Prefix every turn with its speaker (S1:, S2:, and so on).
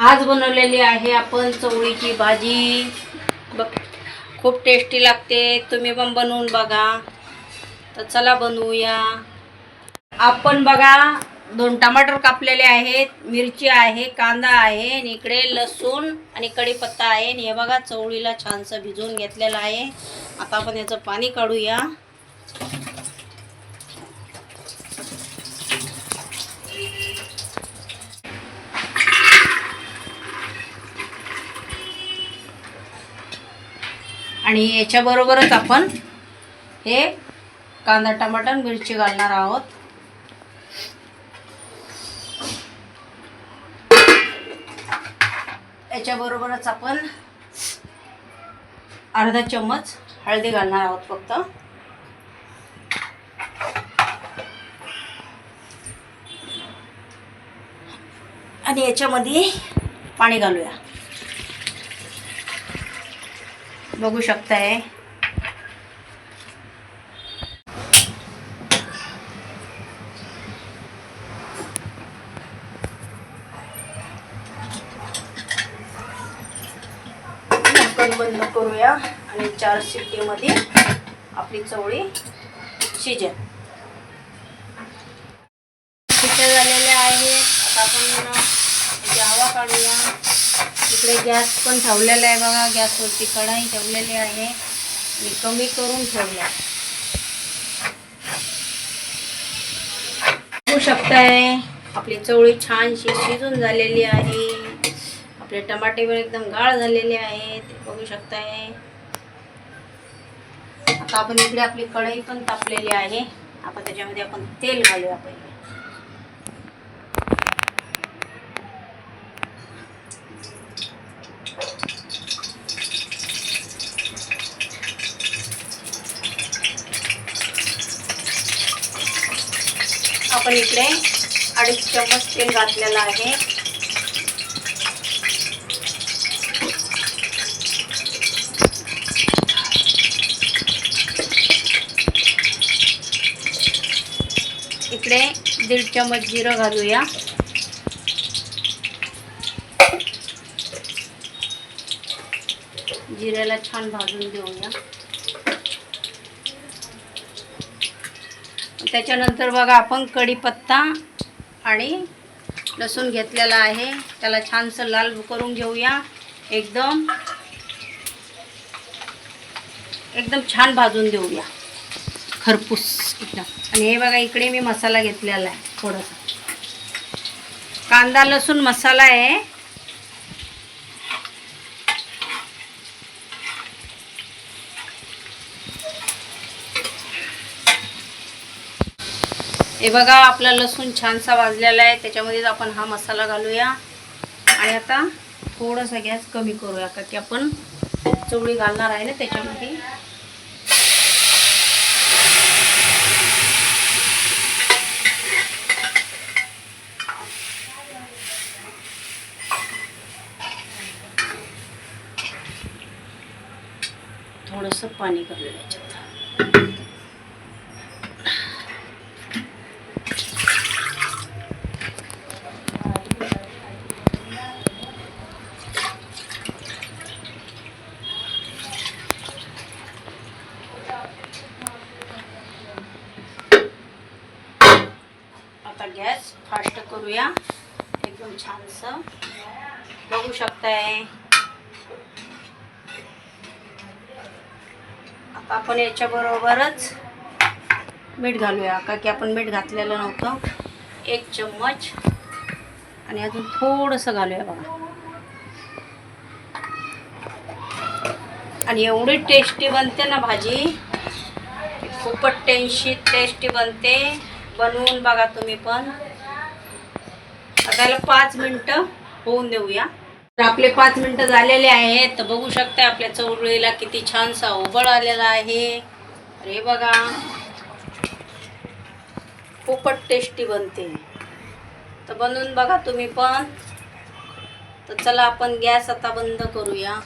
S1: आज बनवलेली आहे आपण चवळीची भाजी. बघ, खूप टेस्टी लागते. तुम्ही पण बनवून बघा. तर चला बनवूया. आपण बघा 2 टमाटर कापलेले आहेत, मिरची आहे, कांदा आहे आणि इकडे लसूण आणि कढीपत्ता आहे. आणि हे बघा चवळीला छानसं भिजवून घेतलेलं आहे. आता आपण याचं पाणी काढूया. आणि याच्याबरोबरच आपण हे कांदा टमाटर मिरची घालणार आहोत. याच्याबरोबरच आपण अर्धा चम्मच हळदी घालणार आहोत फक्त. आणि याच्यामध्ये पाणी घालूया. बघू शकताय ढक्कन बंद करूया आणि 4 शिट्टीमध्ये आपली चवळी शिजेल. शिट्ट्या झालेल्या आहेत. आता आपण त्याची हवा काढूया. इकडे गॅस पण ठेवलेला आहे बघा. गॅसवरती कढाई ठेवलेली आहे आणि कमी करून ठेवल्या. बघू शकताय आपली चवळी छानशी शिजून झालेली आहे. आपले टमाटे पण एकदम गाळ झालेले आहेत. बघू शकताय. आता आपण इकडे आपली कढई पण तापलेली आहे. आता त्याच्यामध्ये आपण तेल घालूया पहिले. आपण इकडे 2.5 चम्मच तेल घातलेलं आहे. इकडे 1.5 चम्मच जिरं घालूया. जिऱ्याला छान भाजून देऊया. त्याच्यानंतर बघा आपण कढीपत्ता आणि लसूण घेतलेला आहे. त्याला छानसं लाल करून घेऊया. एकदम छान भाजून देऊया खरपूस एकदम. आणि हे बघा इकडे मी मसाला घेतलेला आहे. थोडासा कांदा लसूण मसाला आहे. हे बघा आपला लसूण छानसा भाजलेला आहे. त्याच्यामध्ये आपण हा मसाला घालूया. आणि आता थोडासा गॅस कमी करूया का की आपण चवळी घालणार आहे ना त्याच्यामध्ये. थोडंसं पाणी घालूया याच्यात. आता गॅस फास्ट करूया. एकदम छानसं बघू शकताय. आता आपण याच्याबरोबरच मीठ घालूया का की आपण मीठ घातलेलं नव्हतं. 1 चम्मच आणि अजून थोडंसं घालूया बघा. आणि एवढी टेस्टी बनते ना भाजी. खूपच टेस्टी बनते. बनवून बघा तुम्ही पण. आता त्याला 5 मिनटं होऊन देऊया. तर आपले 5 मिनटं झालेले आहेत. तर बघू शकता आपल्या चवळीला किती छानसा उबळ आलेला आहे. अरे बघा खूपच टेस्टी बनते. तर बनवून बघा तुम्ही पण. तर चला आपण गॅस आता बंद करूया.